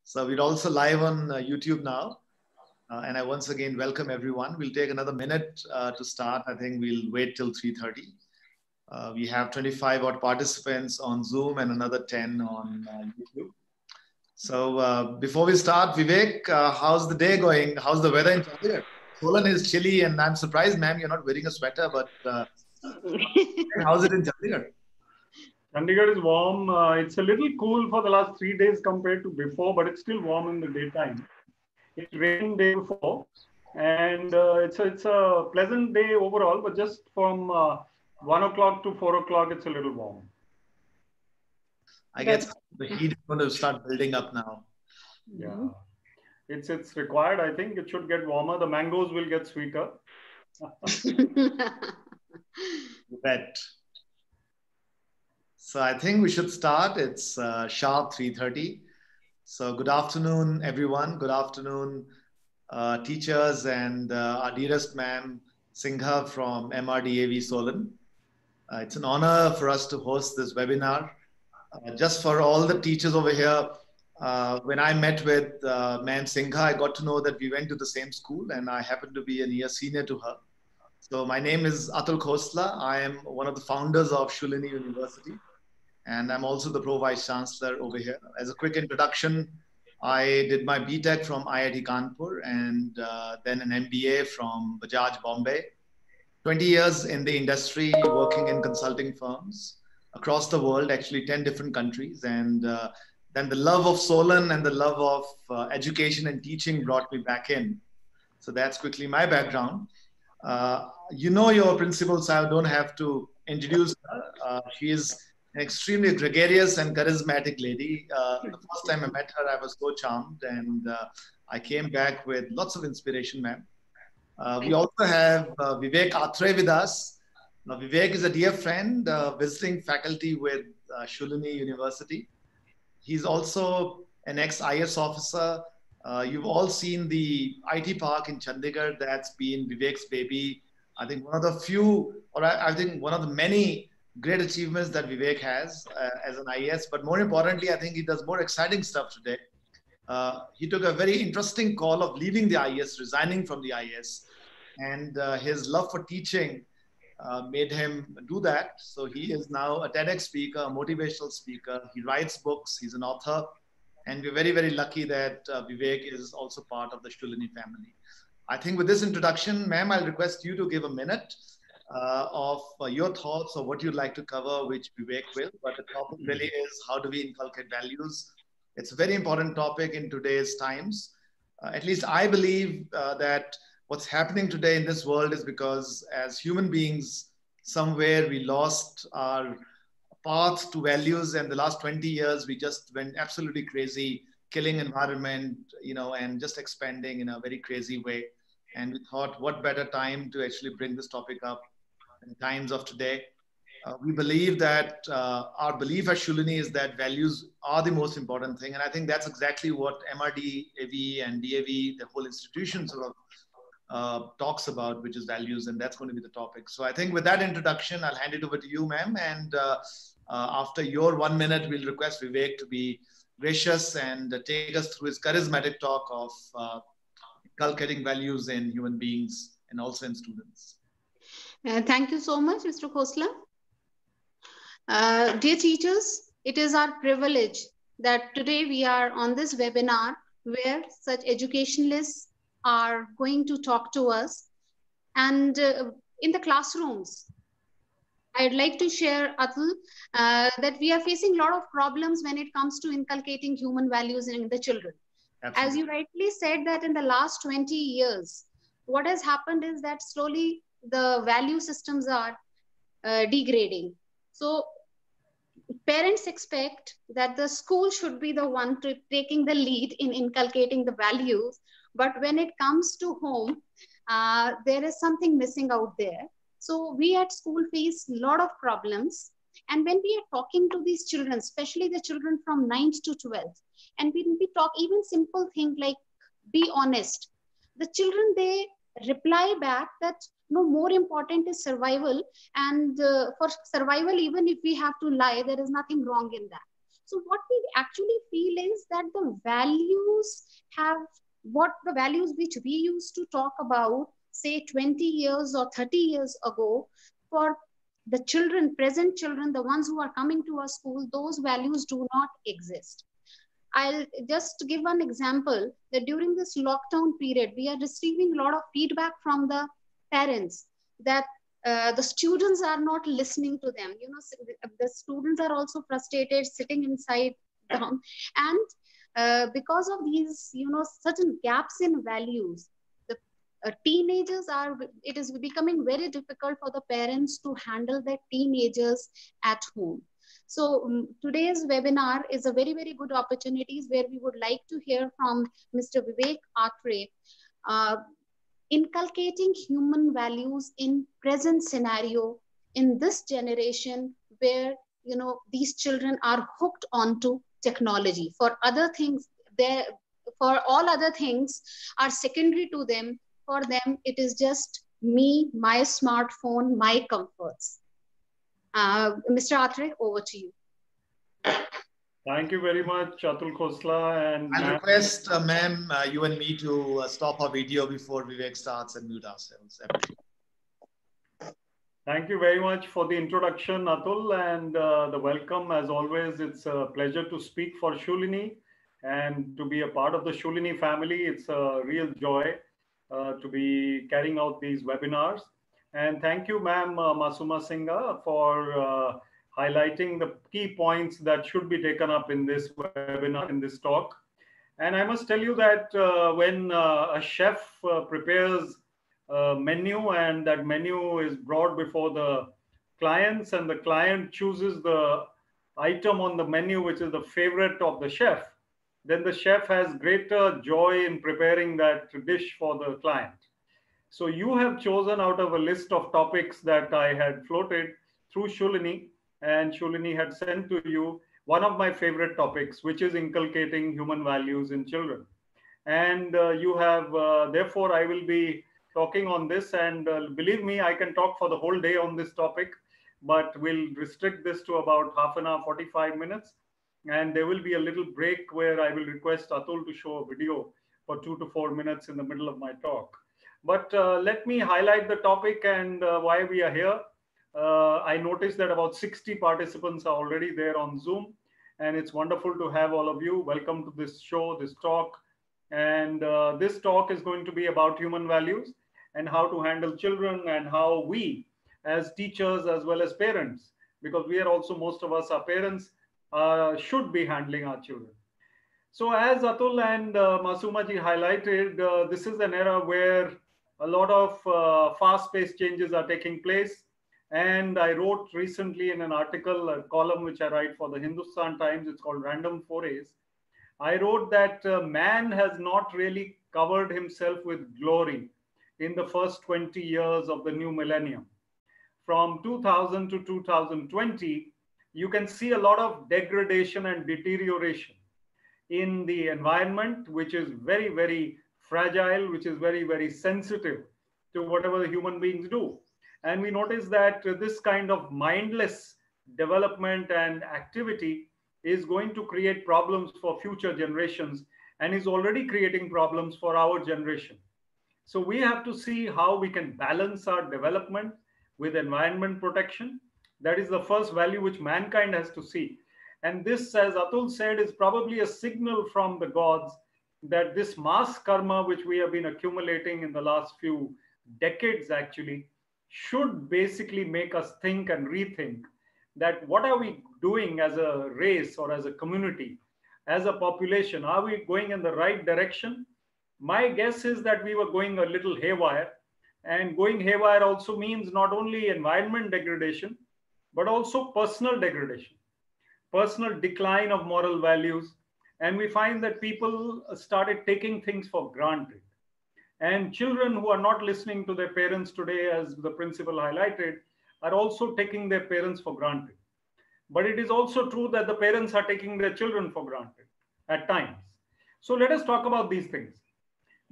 So we're also live on YouTube now. And I once again welcome everyone. We'll take another minute to start. I think we'll wait till 3:30. We have 25 odd participants on Zoom and another 10 on YouTube. So before we start, Vivek, how's the day going? How's the weather in Chandigarh? Solan is chilly, and I'm surprised, ma'am, you're not wearing a sweater, but how's it in Chandigarh? Chandigarh is warm. It's a little cool for the last 3 days compared to before, but it's still warm in the daytime. It rained day before, and it's a pleasant day overall, but just from 1 o'clock to 4 o'clock, it's a little warm. I guess the heat is going to start building up now. Yeah, it's required. I think it should get warmer. The mangoes will get sweeter. You bet. So I think we should start. It's sharp 3:30. So good afternoon, everyone. Good afternoon, teachers and our dearest ma'am, Singha from MRDAV Solan. It's an honor for us to host this webinar. Just for all the teachers over here, when I met with ma'am Singha, I got to know that we went to the same school and I happen to be a year senior to her. So my name is Atul Khosla. I am one of the founders of Shulini University. And I'm also the Pro Vice Chancellor over here. As a quick introduction, I did my BTech from IIT Kanpur and then an MBA from Bajaj Bombay. 20 years in the industry, working in consulting firms across the world, actually 10 different countries. And then the love of Solan and the love of education and teaching brought me back in. So that's quickly my background. You know your principal, so I don't have to introduce her. She is an extremely gregarious and charismatic lady. The first time I met her, I was so charmed, and I came back with lots of inspiration, ma'am. We also have Vivek Atray with us. Now, Vivek is a dear friend, visiting faculty with Shulini University. He's also an ex-IS officer. You've all seen the IT park in Chandigarh. That's been Vivek's baby. I think one of the few, or I think one of the many great achievements that Vivek has as an IS, but more importantly, I think he does more exciting stuff today. He took a very interesting call of leaving the IS, resigning from the IS, and his love for teaching made him do that. So he is now a TEDx speaker, a motivational speaker. He writes books, he's an author, and we're very, very lucky that Vivek is also part of the Shulini family. I think with this introduction, ma'am, I'll request you to give a minute of your thoughts or what you'd like to cover, which Vivek will. But the topic really is, how do we inculcate values? It's a very important topic in today's times. At least I believe that what's happening today in this world is because as human beings, somewhere we lost our path to values, and the last 20 years, we just went absolutely crazy, killing environment, and just expanding in a very crazy way. And we thought, what better time to actually bring this topic up in times of today. We believe that our belief at Shulini is that values are the most important thing. And I think that's exactly what MRD, AV, and DAV, the whole institution sort of talks about, which is values. And that's going to be the topic. So I think with that introduction, I'll hand it over to you, ma'am. And after your 1 minute, we'll request Vivek to be gracious and take us through his charismatic talk of inculcating values in human beings and also in students. Thank you so much, Mr. Khosla. Dear teachers, it is our privilege that today we are on this webinar where such educationalists are going to talk to us. And in the classrooms, I'd like to share, Atul, that we are facing a lot of problems when it comes to inculcating human values in the children. Absolutely. As you rightly said that in the last 20 years, what has happened is that slowly the value systems are degrading. So parents expect that the school should be the one taking the lead in inculcating the values. But when it comes to home, there is something missing out there. So we at school face a lot of problems. And when we are talking to these children, especially the children from 9th to 12th, and when we talk even simple things like be honest, the children, they reply back that no, more important is survival. And for survival, even if we have to lie, there is nothing wrong in that. So what we actually feel is that the values have, what the values which we used to talk about, say 20 years or 30 years ago, for the children, present children, the ones who are coming to our school, those values do not exist. I'll just give one example that during this lockdown period, we are receiving a lot of feedback from the parents that the students are not listening to them. You know, the students are also frustrated sitting inside them. And because of these, you know, certain gaps in values, the teenagers are, it is becoming very difficult for the parents to handle their teenagers at home. So today's webinar is a very, very good opportunity where we would like to hear from Mr. Vivek Atray, inculcating human values in present scenario in this generation where, you know, these children are hooked onto technology. For other things, for all other things are secondary to them. For them, it is just me, my smartphone, my comforts. Mr. Atray, over to you. Thank you very much, Atul Khosla. And I'll request, ma'am, you and me to stop our video before Vivek starts and mute ourselves. Thank you very much for the introduction, Atul, and the welcome. As always, it's a pleasure to speak for Shulini and to be a part of the Shulini family. It's a real joy to be carrying out these webinars. And thank you, ma'am Masuma Singha, for highlighting the key points that should be taken up in this webinar, in this talk. And I must tell you that when a chef prepares a menu and that menu is brought before the clients and the client chooses the item on the menu which is the favorite of the chef, then the chef has greater joy in preparing that dish for the client. So you have chosen out of a list of topics that I had floated through Shulini, and Shulini had sent to you one of my favorite topics, which is inculcating human values in children. And you have, therefore, I will be talking on this, and believe me, I can talk for the whole day on this topic, but we'll restrict this to about half an hour, 45 minutes. And there will be a little break where I will request Atul to show a video for 2 to 4 minutes in the middle of my talk. But let me highlight the topic and why we are here. I noticed that about 60 participants are already there on Zoom, and it's wonderful to have all of you. Welcome to this show, this talk. And this talk is going to be about human values and how to handle children and how we as teachers as well as parents, because we are also, most of us are parents, should be handling our children. So as Atul and Masumaji highlighted, this is an era where a lot of fast-paced changes are taking place. And I wrote recently in an article, a column which I write for the Hindustan Times, it's called Random Forays. I wrote that man has not really covered himself with glory in the first 20 years of the new millennium. From 2000 to 2020, you can see a lot of degradation and deterioration in the environment, which is very, very fragile, which is very, very sensitive to whatever the human beings do. And we notice that this kind of mindless development and activity is going to create problems for future generations and is already creating problems for our generation. So we have to see how we can balance our development with environment protection. That is the first value which mankind has to see. And this, as Atul said, is probably a signal from the gods that this mass karma, which we have been accumulating in the last few decades actually, should basically make us think and rethink that what are we doing as a race or as a community, as a population? Are we going in the right direction? My guess is that we were going a little haywire, and going haywire also means not only environment degradation, but also personal degradation, personal decline of moral values. And we find that people started taking things for granted. And children who are not listening to their parents today, as the principal highlighted, are also taking their parents for granted. But it is also true that the parents are taking their children for granted at times. So let us talk about these things.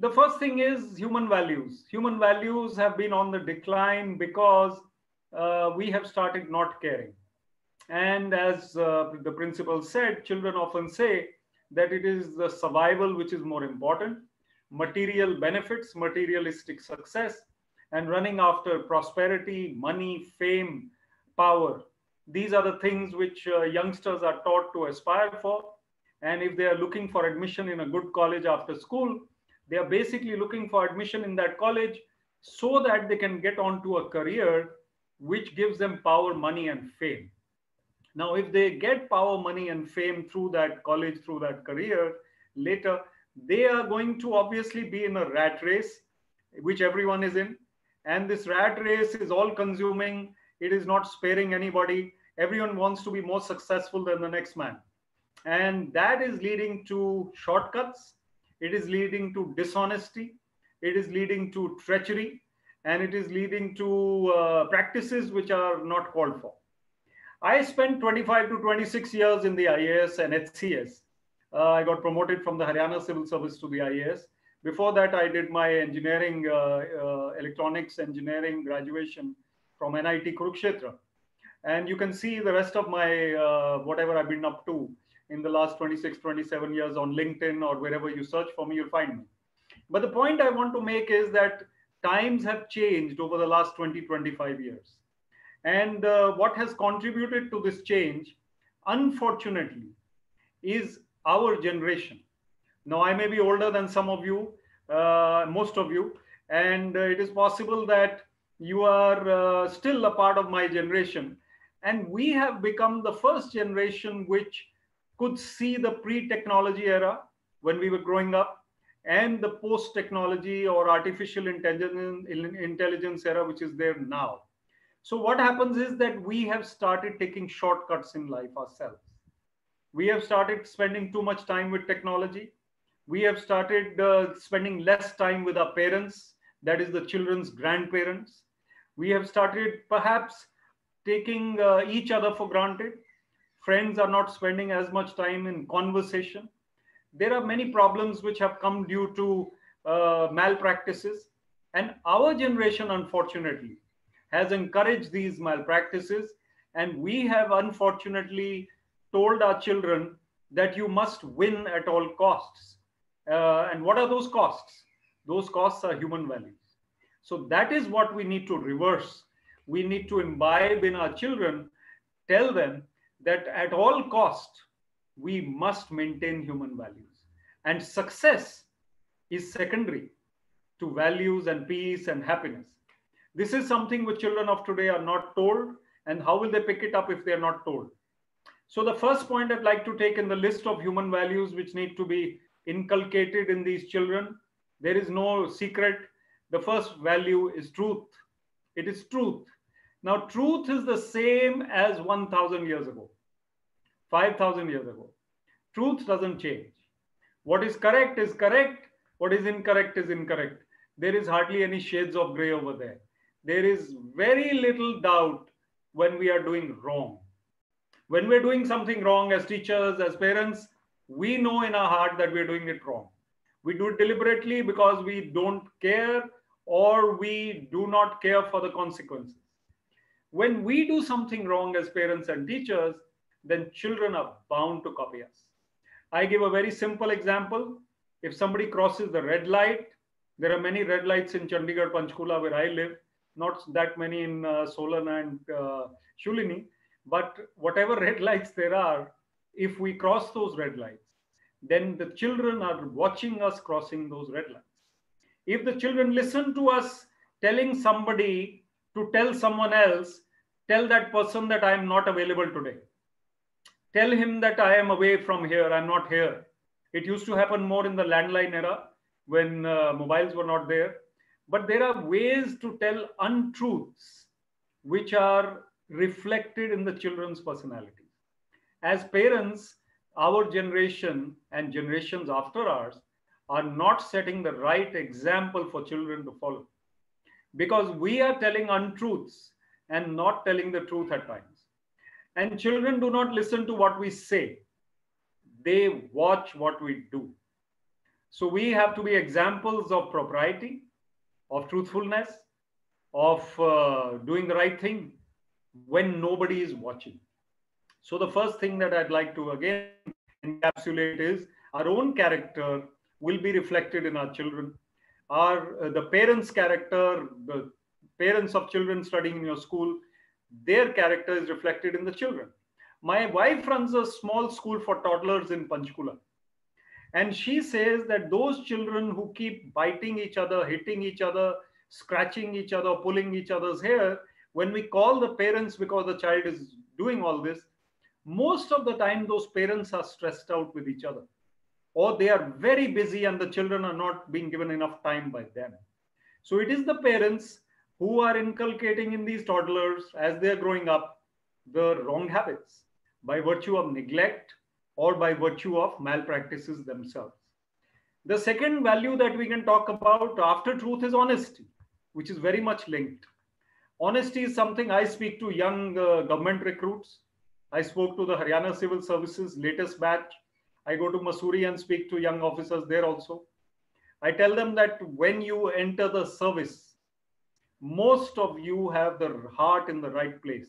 The first thing is human values. Human values have been on the decline because we have started not caring. And as the principal said, children often say that it is the survival which is more important, material benefits, materialistic success, and running after prosperity, money, fame, power. These are the things which youngsters are taught to aspire for. And if they are looking for admission in a good college after school, they are basically looking for admission in that college so that they can get onto a career which gives them power, money, and fame. Now, if they get power, money, and fame through that college, through that career, later, they are going to obviously be in a rat race, which everyone is in. And this rat race is all consuming, it is not sparing anybody. Everyone wants to be more successful than the next man. And that is leading to shortcuts, it is leading to dishonesty, it is leading to treachery, and it is leading to practices which are not called for. I spent 25 to 26 years in the IAS and HCS. I got promoted from the Haryana Civil Service to the IAS. Before that, I did my engineering, electronics engineering graduation from NIT Kurukshetra. And you can see the rest of my, whatever I've been up to in the last 26, 27 years on LinkedIn or wherever you search for me, you'll find me. But the point I want to make is that times have changed over the last 20, 25 years. And what has contributed to this change, unfortunately, is our generation. Now, I may be older than some of you, most of you, and it is possible that you are still a part of my generation. And we have become the first generation which could see the pre-technology era when we were growing up and the post-technology or artificial intelligence era, which is there now. So what happens is that we have started taking shortcuts in life ourselves. We have started spending too much time with technology. We have started spending less time with our parents, that is the children's grandparents. We have started perhaps taking each other for granted. Friends are not spending as much time in conversation. There are many problems which have come due to malpractices. And our generation, unfortunately, has encouraged these malpractices. And we have unfortunately told our children that you must win at all costs. And what are those costs? Those costs are human values. So that is what we need to reverse. We need to imbibe in our children, tell them that at all cost, we must maintain human values. And success is secondary to values and peace and happiness. This is something which children of today are not told. And how will they pick it up if they're not told? So the first point I'd like to take in the list of human values which need to be inculcated in these children, there is no secret. The first value is truth. It is truth. Now, truth is the same as 1,000 years ago, 5,000 years ago. Truth doesn't change. What is correct is correct. What is incorrect is incorrect. There is hardly any shades of gray over there. There is very little doubt when we are doing wrong. When we're doing something wrong as teachers, as parents, we know in our heart that we're doing it wrong. We do it deliberately because we don't care or we do not care for the consequences. When we do something wrong as parents and teachers, then children are bound to copy us. I give a very simple example. If somebody crosses the red light, there are many red lights in Chandigarh, Panchkula, where I live, not that many in Solan and Shulini, but whatever red lights there are, if we cross those red lights, then the children are watching us crossing those red lights. If the children listen to us telling somebody to tell someone else, tell that person that I am not available today. Tell him that I am away from here, I'm not here. It used to happen more in the landline era when mobiles were not there. But there are ways to tell untruths which are reflected in the children's personalities. As parents, our generation and generations after ours are not setting the right example for children to follow, because we are telling untruths and not telling the truth at times. And children do not listen to what we say. They watch what we do. So we have to be examples of propriety, of truthfulness, of doing the right thing when nobody is watching. So the first thing that I'd like to again encapsulate is our own character will be reflected in our children. The parents' character, the parents of children studying in your school, their character is reflected in the children. My wife runs a small school for toddlers in Panchkula. And she says that those children who keep biting each other, hitting each other, scratching each other, pulling each other's hair, when we call the parents because the child is doing all this, most of the time those parents are stressed out with each other, or they are very busy and the children are not being given enough time by them. So it is the parents who are inculcating in these toddlers as they are growing up the wrong habits by virtue of neglect or by virtue of malpractices themselves. The second value that we can talk about after truth is honesty, which is very much linked. Honesty is something I speak to young government recruits. I spoke to the Haryana Civil Services latest batch. I go to Mussoorie and speak to young officers there also. I tell them that when you enter the service, most of you have the heart in the right place.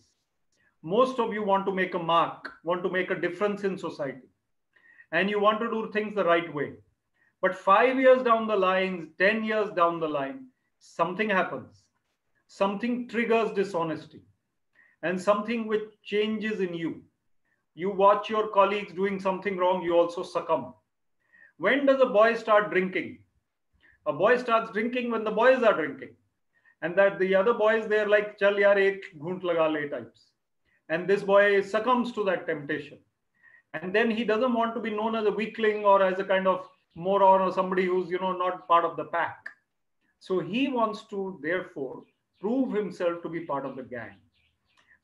Most of you want to make a mark, want to make a difference in society, and you want to do things the right way. But 5 years down the line, 10 years down the line, something happens. Something triggers dishonesty and something which changes in you. You watch your colleagues doing something wrong, you also succumb. When does a boy start drinking? A boy starts drinking when the boys are drinking. And that the other boys, they're like, chal yaar ek ghoont laga le types. And this boy succumbs to that temptation. And then he doesn't want to be known as a weakling or as a kind of moron or somebody who's, not part of the pack. So he wants to, therefore, prove himself to be part of the gang.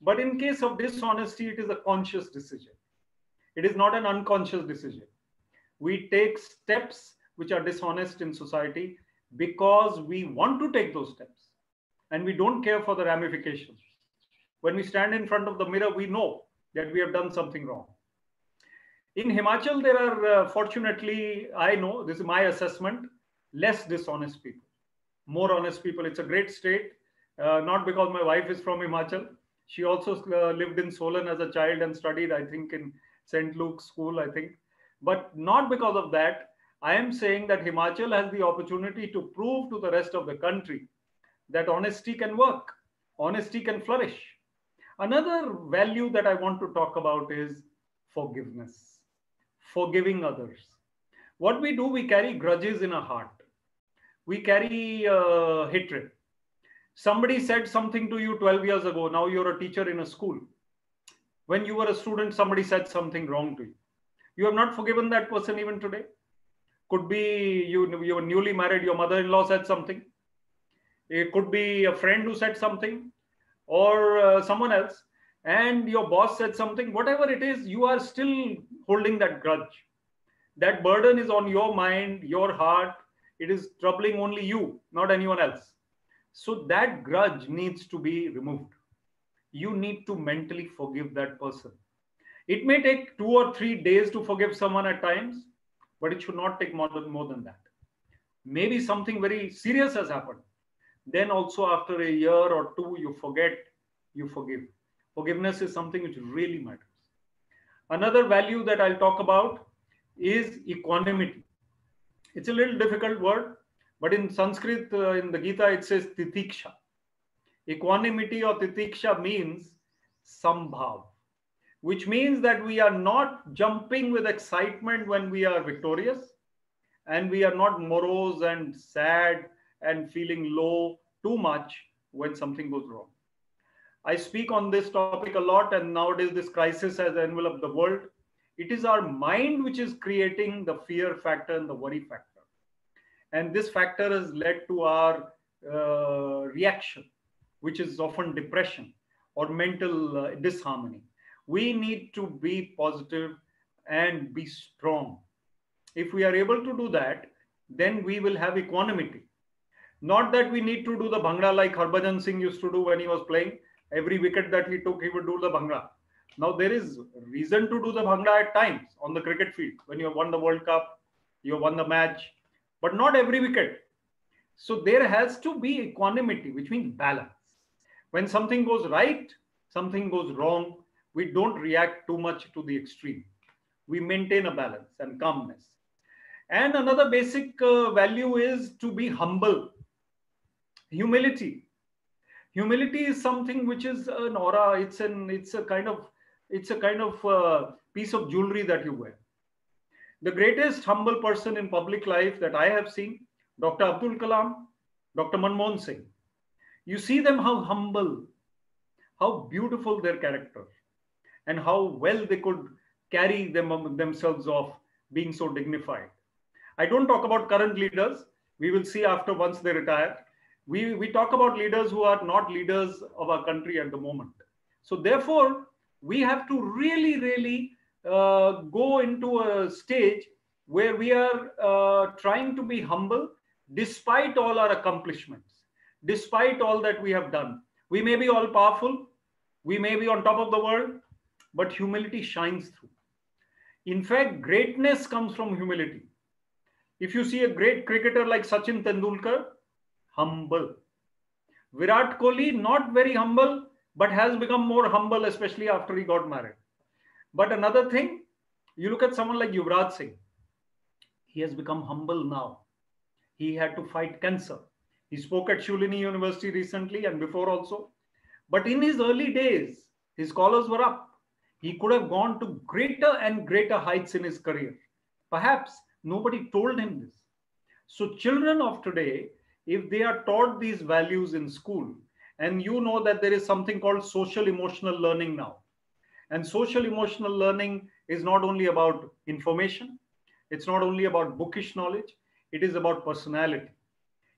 But in case of dishonesty, it is a conscious decision. It is not an unconscious decision. We take steps which are dishonest in society because we want to take those steps and we don't care for the ramifications. When we stand in front of the mirror, we know that we have done something wrong. In Himachal, there are, fortunately, I know, this is my assessment, less dishonest people, more honest people. It's a great state, not because my wife is from Himachal. She also lived in Solan as a child and studied, I think, in St. Luke's school, I think. But not because of that. I am saying that Himachal has the opportunity to prove to the rest of the country that honesty can work, honesty can flourish. Another value that I want to talk about is forgiveness, forgiving others. What we do, we carry grudges in our heart. We carry hatred. Somebody said something to you 12 years ago. Now you're a teacher in a school. When you were a student, somebody said something wrong to you. You have not forgiven that person even today. Could be you were newly married, your mother-in-law said something. It could be a friend who said something or someone else. And your boss said something. Whatever it is, you are still holding that grudge. That burden is on your mind, your heart. It is troubling only you, not anyone else. So that grudge needs to be removed. You need to mentally forgive that person. It may take 2 or 3 days to forgive someone at times, but it should not take more than that. Maybe something very serious has happened. Then also after a year or two, you forget, you forgive. Forgiveness is something which really matters. Another value that I'll talk about is equanimity. It's a little difficult word, but in Sanskrit, in the Gita, it says titiksha. Equanimity or titiksha means sambhav, which means that we are not jumping with excitement when we are victorious, and we are not morose and sad and feeling low too much when something goes wrong. I speak on this topic a lot, and nowadays this crisis has enveloped the world. It is our mind which is creating the fear factor and the worry factor. And this factor has led to our reaction, which is often depression or mental disharmony. We need to be positive and be strong. If we are able to do that, then we will have equanimity. Not that we need to do the bhangra like Harbhajan Singh used to do when he was playing. Every wicket that he took, he would do the bhangra. Now there is reason to do the bhangra at times on the cricket field. When you have won the World Cup, you have won the match, but not every wicket. So there has to be equanimity, which means balance. When something goes right, something goes wrong, we don't react too much to the extreme. We maintain a balance and calmness. And another basic value is to be humble. Humility. Humility is something which is an aura. It's a kind of piece of jewelry that you wear. The greatest humble person in public life that I have seen, Dr. Abdul Kalam, Dr. Manmohan Singh. You see them how humble, how beautiful their character, and how well they could carry themselves off being so dignified. I don't talk about current leaders. We will see after once they retire. We talk about leaders who are not leaders of our country at the moment. So therefore, we have to really go into a stage where we are trying to be humble despite all our accomplishments, despite all that we have done. We may be all powerful, we may be on top of the world, but humility shines through. In fact, greatness comes from humility. If you see a great cricketer like Sachin Tendulkar, humble. Virat Kohli, not very humble, but has become more humble, especially after he got married. But another thing, you look at someone like Yuvraj Singh. He has become humble now. He had to fight cancer. He spoke at Shulini University recently and before also. But in his early days, his collars were up. He could have gone to greater and greater heights in his career. Perhaps nobody told him this. So children of today, if they are taught these values in school, and you know that there is something called social emotional learning now. And social emotional learning is not only about information, it's not only about bookish knowledge, it is about personality,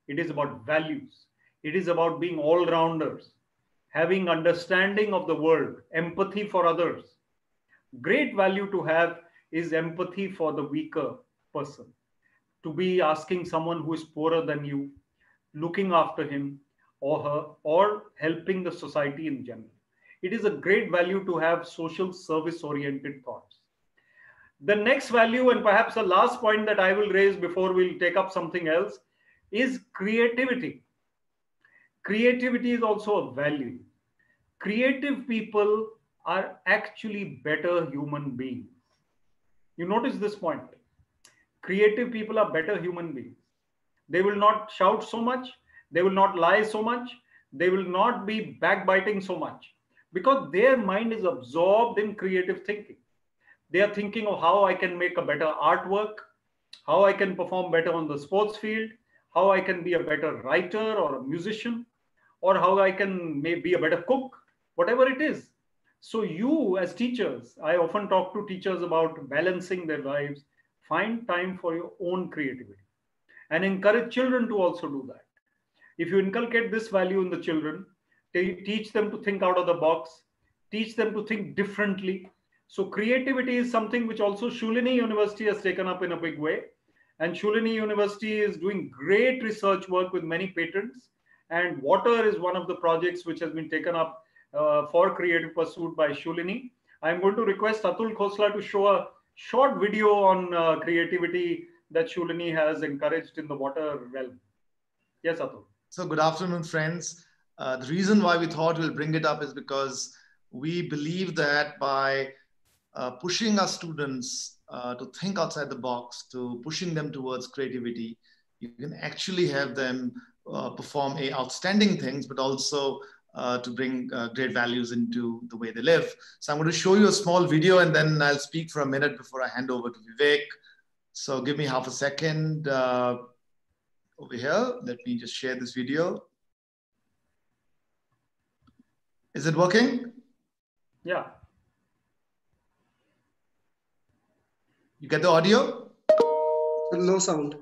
it is about values, it is about being all-rounders, having understanding of the world, empathy for others. Great value to have is empathy for the weaker person, to be asking someone who is poorer than you, looking after him or her, or helping the society in general. It is a great value to have social service-oriented thoughts. The next value, and perhaps the last point that I will raise before we'll take up something else, is creativity. Creativity is also a value. Creative people are actually better human beings. You notice this point. Creative people are better human beings. They will not shout so much. They will not lie so much. They will not be backbiting so much because their mind is absorbed in creative thinking. They are thinking of how I can make a better artwork, how I can perform better on the sports field, how I can be a better writer or a musician, or how I can be a better cook, whatever it is. So you as teachers, I often talk to teachers about balancing their lives, find time for your own creativity and encourage children to also do that. If you inculcate this value in the children, teach them to think out of the box, teach them to think differently. So creativity is something which also Shulini University has taken up in a big way. And Shulini University is doing great research work with many patents. And water is one of the projects which has been taken up for creative pursuit by Shulini. I'm going to request Atul Khosla to show a short video on creativity that Shulini has encouraged in the water realm. Yes, Atul. So good afternoon, friends. The reason why we thought we'll bring it up is because we believe that by pushing our students to think outside the box, to pushing them towards creativity, you can actually have them perform outstanding things, but also to bring great values into the way they live. So I'm going to show you a small video and then I'll speak for a minute before I hand over to Vivek. So give me half a second over here. Let me just share this video. Is it working? Yeah. You get the audio? No sound.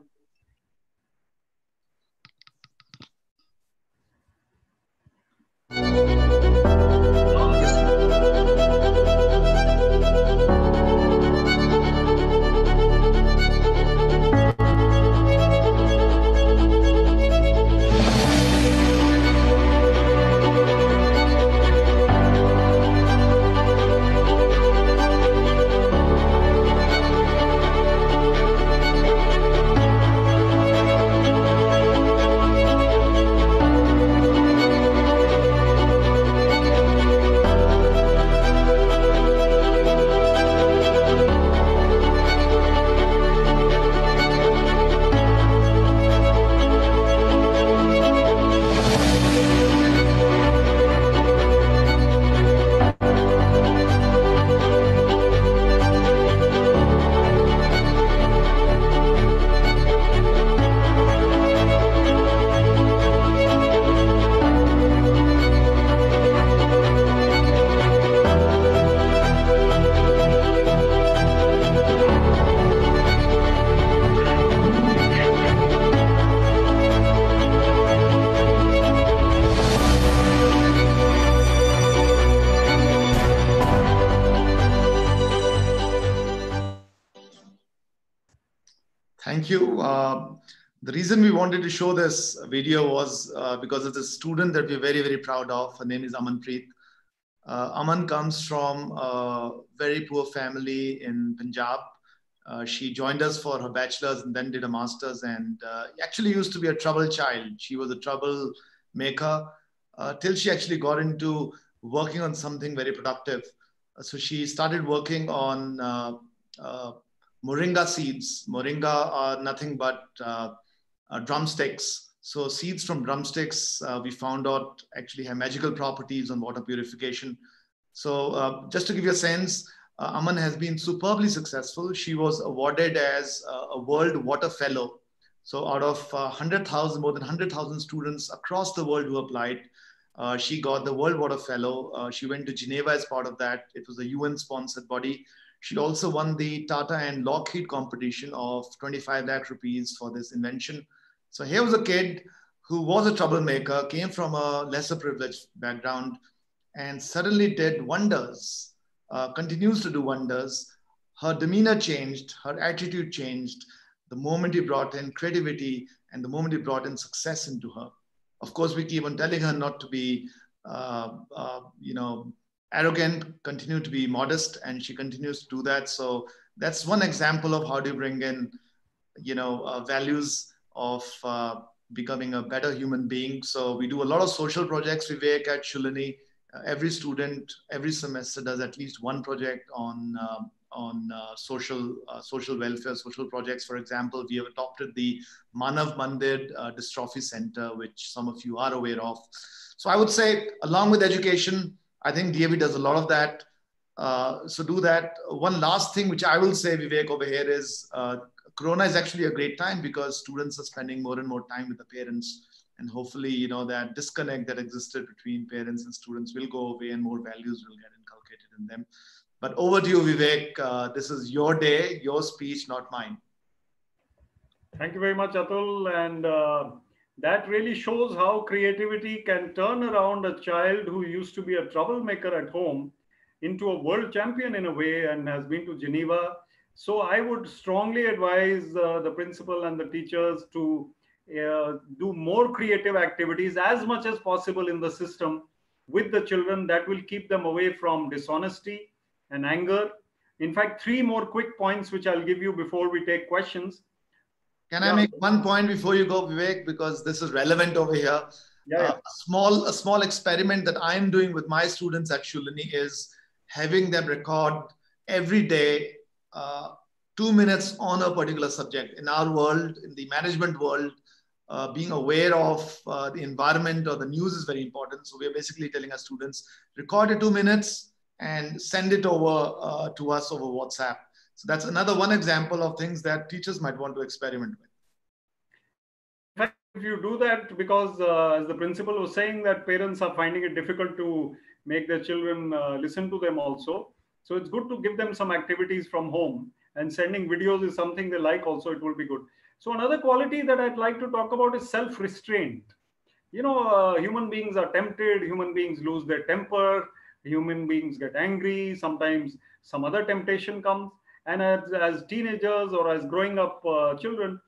the reason we wanted to show this video was because of the student that we're very, very proud of. Her name is Amanpreet. Aman comes from a very poor family in Punjab. She joined us for her bachelor's and then did a master's, and actually used to be a trouble child. She was a troublemaker till she actually got into working on something very productive. So she started working on moringa seeds. Moringa are nothing but drumsticks. So seeds from drumsticks, we found out actually have magical properties on water purification. So just to give you a sense, Aman has been superbly successful. She was awarded as a World Water Fellow. So out of 100,000, more than 100,000 students across the world who applied, she got the World Water Fellow. She went to Geneva as part of that. It was a UN-sponsored body. She also won the Tata and Lockheed competition of 25 lakh rupees for this invention. So here was a kid who was a troublemaker, came from a lesser privileged background, and suddenly did wonders, continues to do wonders. Her demeanor changed, her attitude changed the moment he brought in creativity and the moment he brought in success into her. Of course, we keep on telling her not to be, arrogant, continue to be modest, and she continues to do that. So that's one example of how do you bring in, values of becoming a better human being. So we do a lot of social projects, Vivek, at Shulani. Every student, every semester does at least one project on social welfare, social projects. For example, we have adopted the Manav Mandir Dystrophy Center, which some of you are aware of. So I would say, along with education, I think DAV does a lot of that. So do that. One last thing, which I will say, Vivek, over here is Corona is actually a great time because students are spending more and more time with the parents. And hopefully, that disconnect that existed between parents and students will go away and more values will get inculcated in them. But over to you, Vivek. This is your day, your speech, not mine. Thank you very much, Atul. And that really shows how creativity can turn around a child who used to be a troublemaker at home into a world champion in a way and has been to Geneva. So I would strongly advise the principal and the teachers to do more creative activities as much as possible in the system with the children. That will keep them away from dishonesty and anger. In fact, 3 more quick points which I'll give you before we take questions. Can I make one point before you go, Vivek, because this is relevant over here? A small experiment that I'm doing with my students at Shulani is having them record every day 2 minutes on a particular subject. In our world, in the management world, being aware of the environment or the news is very important. So we're basically telling our students, record it 2 minutes and send it over to us over WhatsApp. So that's another one example of things that teachers might want to experiment with. In fact, if you do that, because as the principal was saying, that parents are finding it difficult to make their children listen to them also. So it's good to give them some activities from home, and sending videos is something they like also. It will be good. So another quality that I'd like to talk about is self-restraint. Human beings are tempted, human beings lose their temper, human beings get angry, sometimes some other temptation comes. And as teenagers or as growing up children,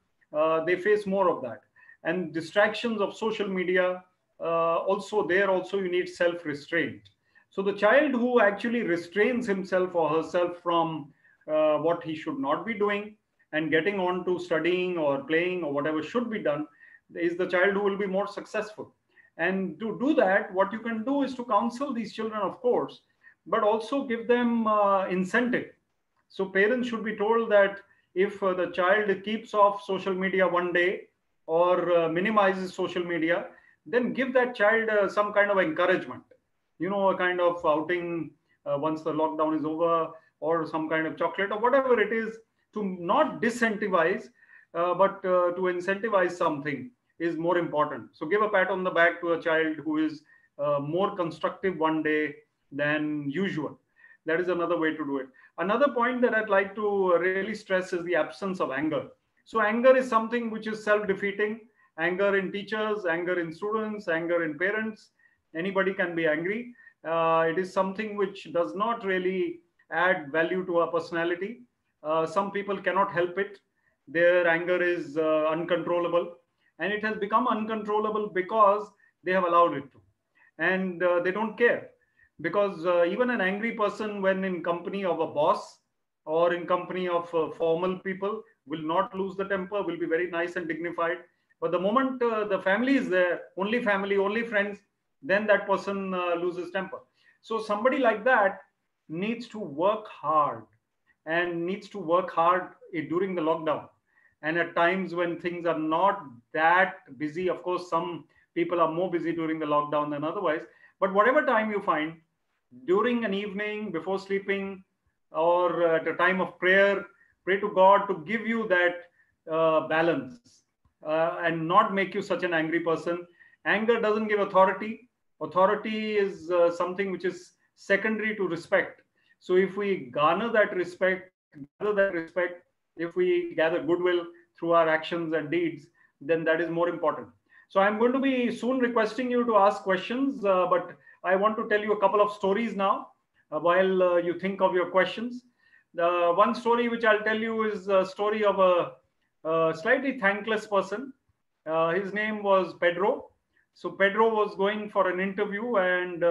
they face more of that. And distractions of social media, also you need self-restraint. So the child who actually restrains himself or herself from what he should not be doing and getting on to studying or playing or whatever should be done is the child who will be more successful. And to do that, what you can do is to counsel these children, of course, but also give them incentive. So parents should be told that if the child keeps off social media one day or minimizes social media, then give that child some kind of encouragement, a kind of outing once the lockdown is over, or some kind of chocolate or whatever it is, to not disincentivize, but to incentivize something is more important. So give a pat on the back to a child who is more constructive one day than usual. That is another way to do it. Another point that I'd like to really stress is the absence of anger. So anger is something which is self-defeating. Anger in teachers, anger in students, anger in parents. Anybody can be angry. It is something which does not really add value to our personality. Some people cannot help it. Their anger is uncontrollable, and it has become uncontrollable because they have allowed it to, and they don't care, because even an angry person, when in company of a boss or in company of formal people, will not lose the temper, will be very nice and dignified. But the moment the family is there, only family, only friends, then that person loses temper. So somebody like that needs to work hard, and needs to work hard during the lockdown, and at times when things are not that busy. Of course, some people are more busy during the lockdown than otherwise, but whatever time you find during an evening before sleeping, or at a time of prayer, pray to God to give you that balance, and not make you such an angry person. Anger doesn't give authority. Authority is something which is secondary to respect. So if we garner that respect, gather that respect, if we gather goodwill through our actions and deeds, then that is more important. So I'm going to be soon requesting you to ask questions, but I want to tell you a couple of stories now, while you think of your questions. The one story which I'll tell you is a story of a slightly thankless person. His name was Pedro. So Pedro was going for an interview, and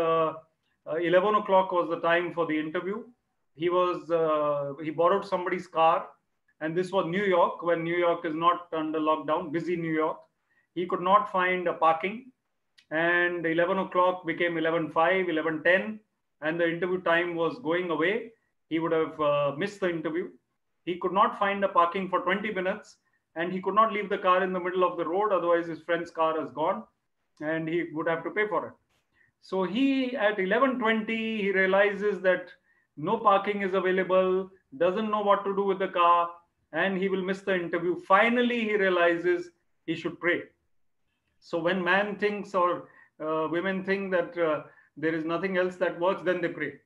11 o'clock was the time for the interview. He borrowed somebody's car, and this was New York, when New York is not under lockdown, busy New York. He could not find a parking, and 11 o'clock became 11:05, 11:10, and the interview time was going away. He would have missed the interview. He could not find a parking for 20 minutes, and he could not leave the car in the middle of the road, otherwise his friend's car is gone and he would have to pay for it. So he, at 11:20, he realizes that no parking is available, doesn't know what to do with the car, and he will miss the interview. Finally, he realizes he should pray. So when man thinks, or women think that there is nothing else that works, then they pray.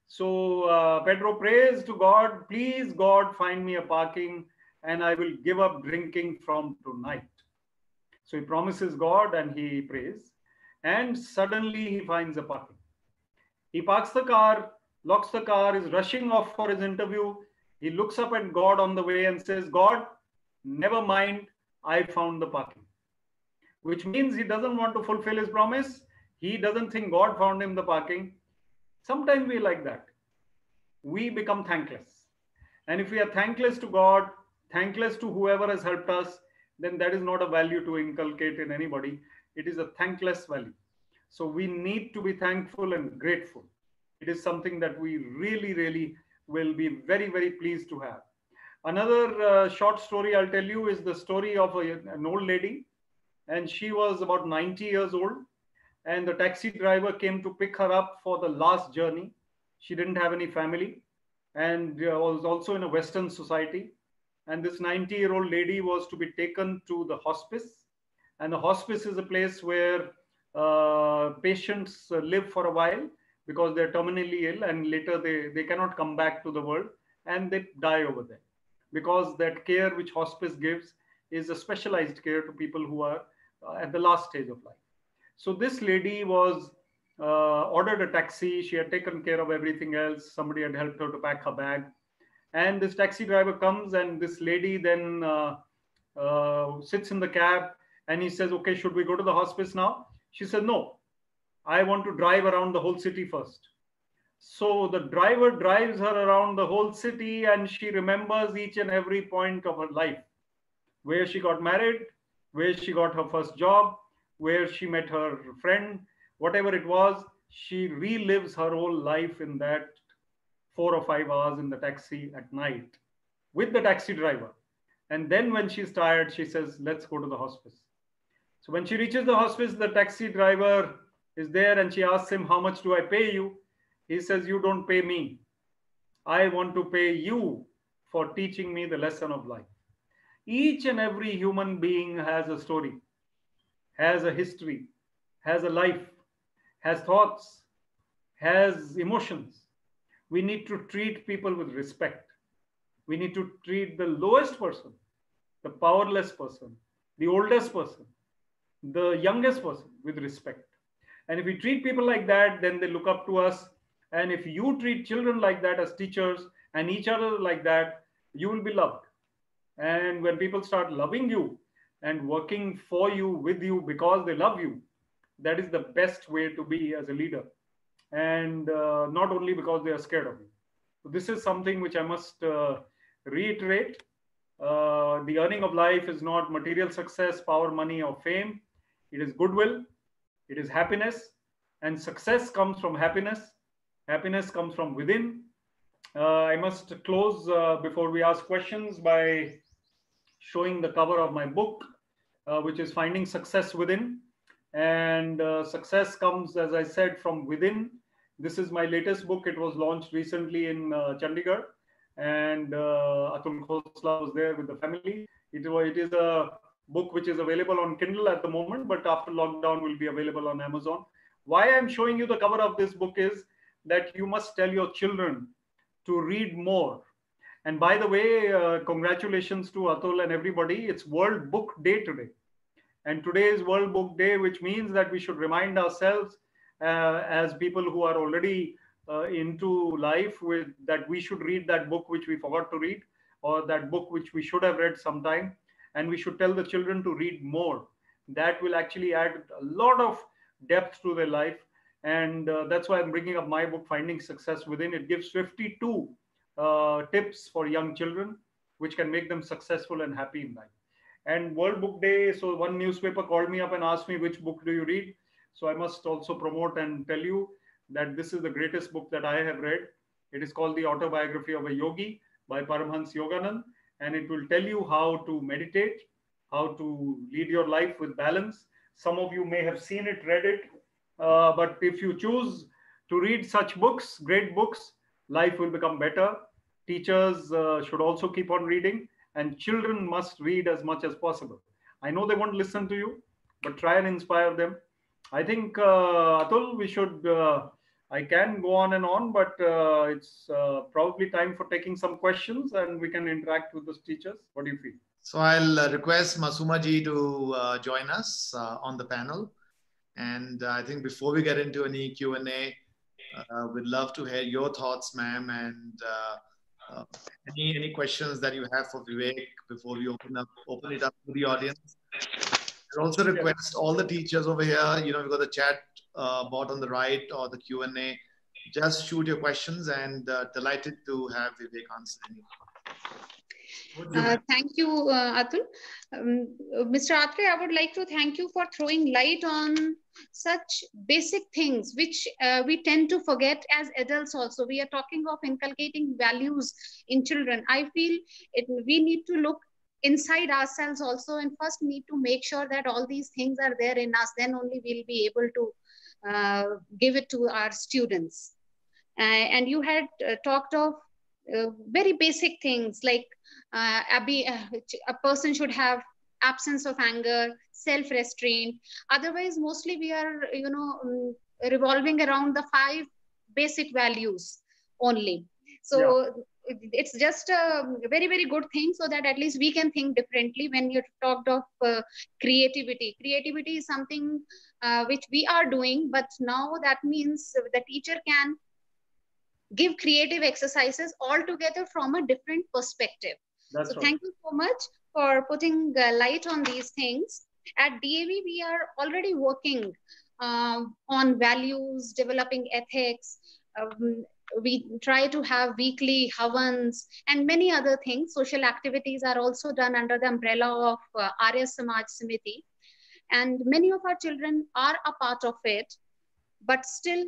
So Pedro prays to God, please God, find me a parking and I will give up drinking from tonight. So he promises God and he prays, and suddenly he finds a parking. He parks the car, locks the car, is rushing off for his interview. He looks up at God on the way and says, God, never mind, I found the parking. Which means he doesn't want to fulfill his promise. He doesn't think God found him the parking. Sometimes we like that. We become thankless. And if we are thankless to God, thankless to whoever has helped us, then that is not a value to inculcate in anybody. It is a thankless value. So we need to be thankful and grateful. It is something that we really, really will be very, very pleased to have. Another short story I'll tell you is the story of an old lady, and she was about 90 years old, and the taxi driver came to pick her up for the last journey. She didn't have any family, and was also in a Western society. And this 90-year-old lady was to be taken to the hospice. And the hospice is a place where patients live for a while because they're terminally ill, and later they cannot come back to the world, and they die over there. Because that care which hospice gives is a specialized care to people who are at the last stage of life. So this lady was ordered a taxi. She had taken care of everything else. Somebody had helped her to pack her bag. And this taxi driver comes, and this lady then sits in the cab, and he says, okay, should we go to the hospice now? She said, no, I want to drive around the whole city first. So the driver drives her around the whole city, and she remembers each and every point of her life, where she got married, where she got her first job, where she met her friend, whatever it was. She relives her whole life in that 4 or 5 hours in the taxi at night with the taxi driver. And then when she's tired, she says, let's go to the hospice. So when she reaches the hospice, the taxi driver is there, and she asks him, how much do I pay you? He says, you don't pay me. I want to pay you for teaching me the lesson of life. Each and every human being has a story, has a history, has a life, has thoughts, has emotions. We need to treat people with respect. We need to treat the lowest person, the powerless person, the oldest person, the youngest person with respect. And if we treat people like that, then they look up to us. And if you treat children like that as teachers, and each other like that, you will be loved. And when people start loving you and working for you, with you, because they love you, that is the best way to be as a leader. And not only because they are scared of you. So this is something which I must reiterate. The earning of life is not material success, power, money, or fame. It is goodwill, it is happiness, and success comes from happiness. Happiness comes from within. I must close before we ask questions by showing the cover of my book, which is Finding Success Within. And success comes, as I said, from within. This is my latest book. It was launched recently in Chandigarh, and Atul Khosla was there with the family. It is a book which is available on Kindle at the moment, but after lockdown will be available on Amazon. Why I'm showing you the cover of this book is that you must tell your children to read more. And by the way, congratulations to Atul and everybody. It's World Book Day today. And today is World Book Day, which means that we should remind ourselves as people who are already into life with that we should read that book which we forgot to read, or that book which we should have read sometime. And we should tell the children to read more. That will actually add a lot of depth to their life. And that's why I'm bringing up my book, Finding Success Within. It gives 52 tips for young children, which can make them successful and happy in life. And World Book Day, so one newspaper called me up and asked me, which book do you read? So I must also promote and tell you that this is the greatest book that I have read. It is called The Autobiography of a Yogi by Paramhans Yoganand. And it will tell you how to meditate, how to lead your life with balance. Some of you may have seen it, read it. But if you choose to read such books, great books, life will become better. Teachers should also keep on reading, and children must read as much as possible. I know they won't listen to you, but try and inspire them. I think, Atul, we should, I can go on and on, but it's probably time for taking some questions and we can interact with the teachers. What do you feel? So I'll request Masuma ji to join us on the panel. And I think before we get into any Q&A, we'd love to hear your thoughts, ma'am, and any questions that you have for Vivek before we open it up to the audience. I also request all the teachers over here, we've got the chat bot on the right or the Q&A. Just shoot your questions, and delighted to have Vivek answer any. Thank you, Atul. Mr. Atray, I would like to thank you for throwing light on such basic things which we tend to forget as adults also. We are talking of inculcating values in children. I feel we need to look inside ourselves also, and first need to make sure that all these things are there in us. Then only we'll be able to give it to our students. And you had talked of very basic things like a person should have absence of anger, self-restraint. Otherwise, mostly we are, revolving around the 5 basic values only. So it's just a very, very good thing, so that at least we can think differently. When you talked of creativity, creativity is something which we are doing, but now that means the teacher can give creative exercises altogether from a different perspective. That's so right. Thank you so much for putting light on these things. At DAV, we are already working on values, developing ethics. We try to have weekly havans and many other things. Social activities are also done under the umbrella of Arya Samaj Samiti. And many of our children are a part of it, but still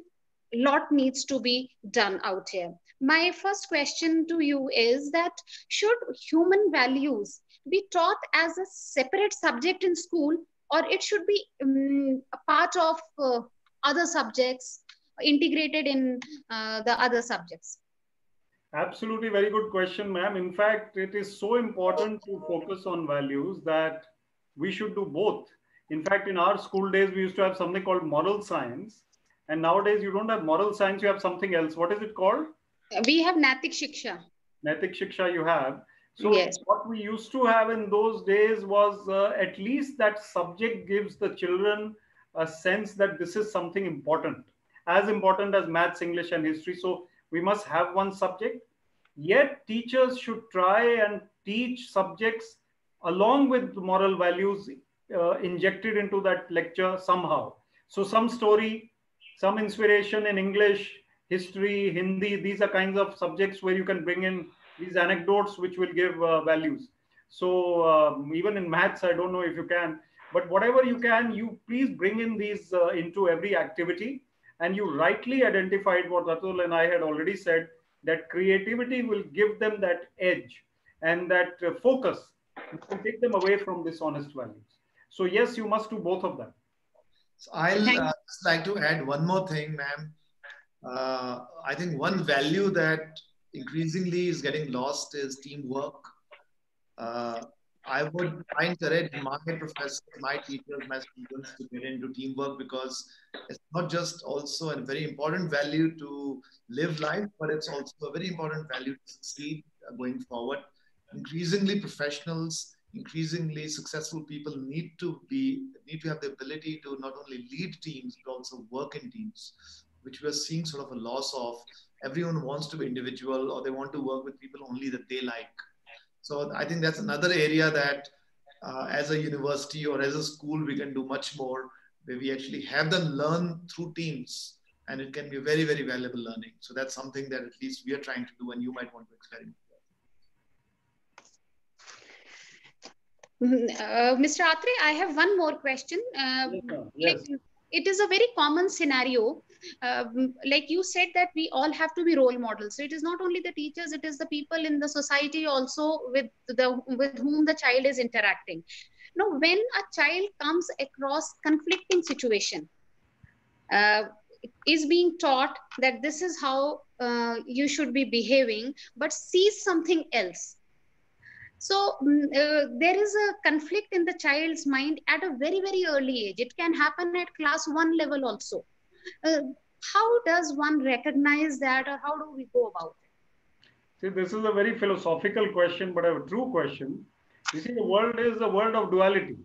lot needs to be done out here. My first question to you is that should human values be taught as a separate subject in school, or it should be a part of other subjects, integrated in the other subjects? Absolutely, very good question, ma'am. In fact, it is so important to focus on values that we should do both. In fact, in our school days, we used to have something called moral science. And nowadays, you don't have moral science, you have something else. What is it called? We have Naitik Shiksha. Naitik Shiksha you have. So yes. What we used to have in those days was at least that subject gives the children a sense that this is something important, as important as maths, English, and history. So we must have one subject. Yet teachers should try and teach subjects along with moral values injected into that lecture somehow. So some story, some inspiration in English, history, Hindi, these are kinds of subjects where you can bring in these anecdotes which will give values. So even in maths, I don't know if you can, but whatever you can, you please bring in these into every activity. And you rightly identified what Atul and I had already said, that creativity will give them that edge and that focus to take them away from dishonest values. So yes, you must do both of them. So I'll just like to add one more thing, ma'am. I think one value that increasingly is getting lost is teamwork. I would encourage my professors, my teachers, my students to get into teamwork, because it's not just also a very important value to live life, but it's also a very important value to succeed going forward. Increasingly, professionals, increasingly successful people need to have the ability to not only lead teams but also work in teams, which we are seeing sort of a loss of. Everyone wants to be individual, or they want to work with people only that they like. So I think that's another area that as a university or as a school, we can do much more, where we actually have them learn through teams, and it can be very, very valuable learning. So that's something that at least we are trying to do, and you might want to experiment. Mr. Atray, I have one more question. Yes. It is a very common scenario. Like you said, that we all have to be role models. So it is not only the teachers, it is the people in the society also with whom the child is interacting. Now, when a child comes across conflicting situation, is being taught that this is how you should be behaving, but sees something else. So there is a conflict in the child's mind at a very, very early age. It can happen at class 1 level also. How does one recognize that, or how do we go about it? See, this is a very philosophical question, but a true question. You see, the world is a world of duality.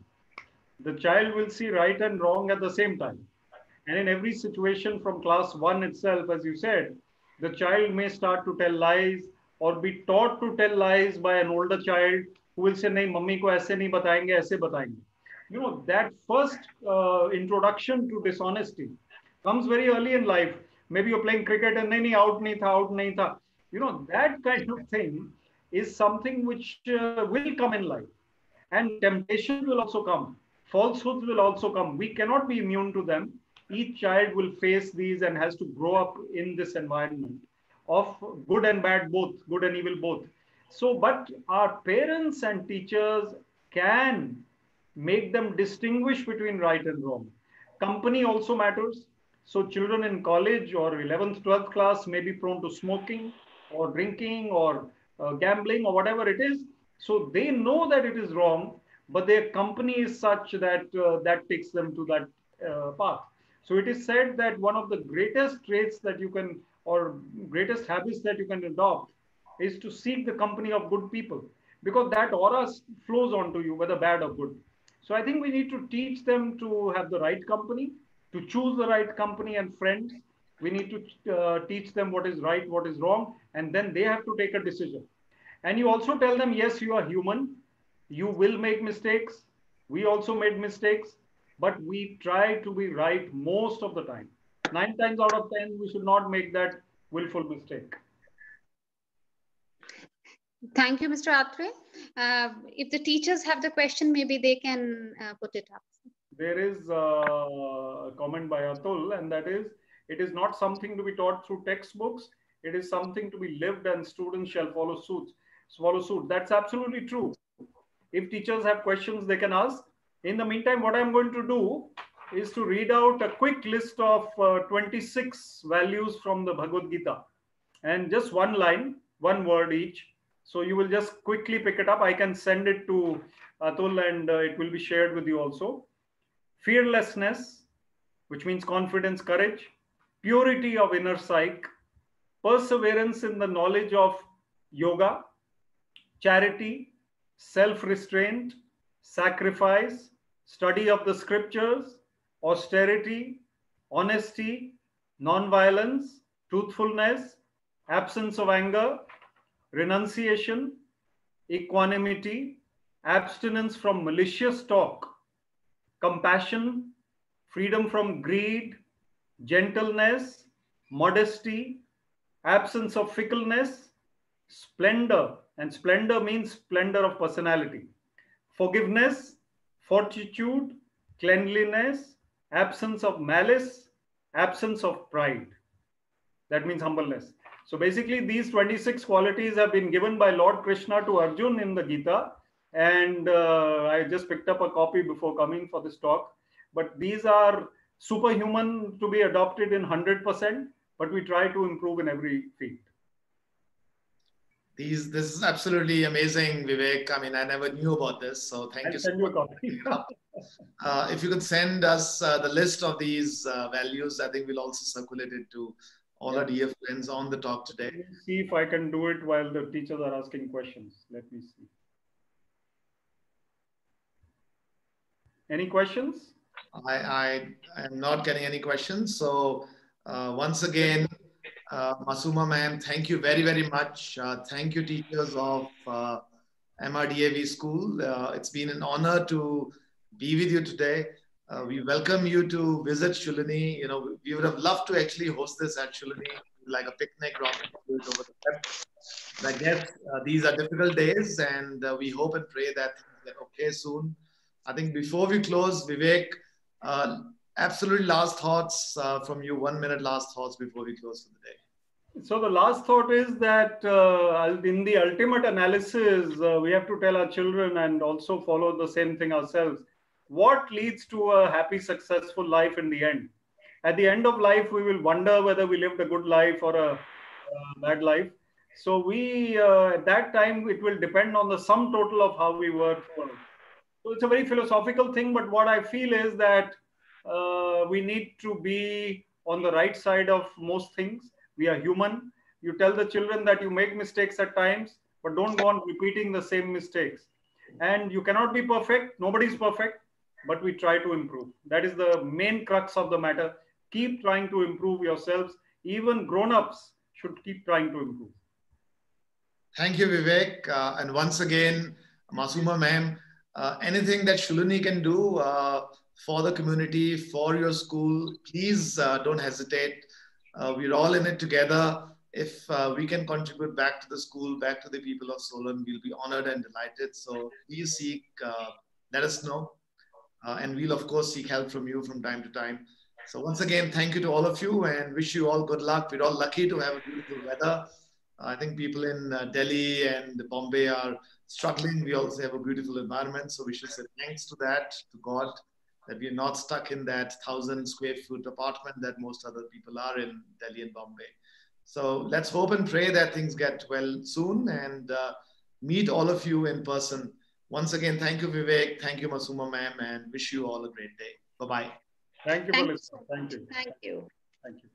The child will see right and wrong at the same time. And in every situation from class 1 itself, as you said, the child may start to tell lies or be taught to tell lies by an older child who will say, nahi, mummy ko aise nahi batayenge, aise batayenge. You know, that first introduction to dishonesty comes very early in life. Maybe you're playing cricket and nahi, out nahi tha, out nahi tha. You know, that kind of thing is something which will come in life. And temptations will also come. Falsehoods will also come. We cannot be immune to them. Each child will face these and has to grow up in this environment of good and bad both, good and evil both. So, but our parents and teachers can make them distinguish between right and wrong. Company also matters. So children in college or 11th, 12th class may be prone to smoking or drinking or gambling or whatever it is. So they know that it is wrong, but their company is such that that takes them to that path. So it is said that one of the greatest traits that you can, or greatest habits that you can adopt, is to seek the company of good people, because that aura flows onto you, whether bad or good. So I think we need to teach them to have the right company, to choose the right company and friends. We need to teach them what is right, what is wrong, and then they have to take a decision. And you also tell them, yes, you are human. You will make mistakes. We also made mistakes, but we try to be right most of the time. 9 times out of 10, we should not make that willful mistake. Thank you, Mr. Atray. If the teachers have the question, maybe they can put it up. There is a comment by Atul, and that is, it is not something to be taught through textbooks. It is something to be lived, and students shall follow suit. That's absolutely true. If teachers have questions, they can ask. In the meantime, what I'm going to do is to read out a quick list of 26 values from the Bhagavad Gita, and just one line, one word each. So you will just quickly pick it up. I can send it to Atul, and it will be shared with you also. Fearlessness, which means confidence, courage. Purity of inner psyche. Perseverance in the knowledge of yoga. Charity, self-restraint, sacrifice, study of the scriptures, austerity, honesty, non-violence, truthfulness, absence of anger, renunciation, equanimity, abstinence from malicious talk, compassion, freedom from greed, gentleness, modesty, absence of fickleness, splendor, and splendor means splendor of personality, forgiveness, fortitude, cleanliness, absence of malice, absence of pride. That means humbleness. So basically, these 26 qualities have been given by Lord Krishna to Arjun in the Gita. And I just picked up a copy before coming for this talk. But these are superhuman to be adopted in 100%, but we try to improve in every field. This is absolutely amazing, Vivek. I mean, I never knew about this, so thank you so much. If you could send us the list of these values, I think we'll also circulate it to all our dear friends on the talk today. Let me see if I can do it while the teachers are asking questions. Let me see. Any questions? I am not getting any questions. So once again, Masuma ma'am, thank you very, very much. Thank you, teachers of MRDAV school. It's been an honor to be with you today. We welcome you to visit Shulini. You know, we would have loved to actually host this at Shulini, like a picnic rather than do it over the web. But I guess these are difficult days, and we hope and pray that things get okay soon. I think before we close, Vivek, absolutely last thoughts from you. 1 minute last thoughts before we close for the day. So the last thought is that in the ultimate analysis, we have to tell our children and also follow the same thing ourselves. What leads to a happy, successful life in the end? At the end of life, we will wonder whether we lived a good life or a bad life. So we, at that time, it will depend on the sum total of how we were. So it's a very philosophical thing, but what I feel is that we need to be on the right side of most things. We are human. You tell the children that you make mistakes at times, but don't go on repeating the same mistakes. And you cannot be perfect. Nobody's perfect, but we try to improve. That is the main crux of the matter. Keep trying to improve yourselves. Even grown-ups should keep trying to improve. Thank you, Vivek. And once again, Masuma ma'am, anything that Shulini can do for the community, for your school, please don't hesitate. We're all in it together. If we can contribute back to the school, back to the people of SOLAN, we'll be honored and delighted. So please seek, let us know. And we'll, of course, seek help from you from time to time. So once again, thank you to all of you and wish you all good luck. We're all lucky to have a beautiful weather. I think people in Delhi and Bombay are struggling. We also have a beautiful environment. So we should say thanks to that, to God, that we're not stuck in that 1,000 square foot apartment that most other people are in Delhi and Bombay. So let's hope and pray that things get well soon and meet all of you in person. Once again, thank you, Vivek. Thank you, Masuma ma'am, and wish you all a great day. Bye-bye. Thank you for listening. Thank you. Thank you. Thank you.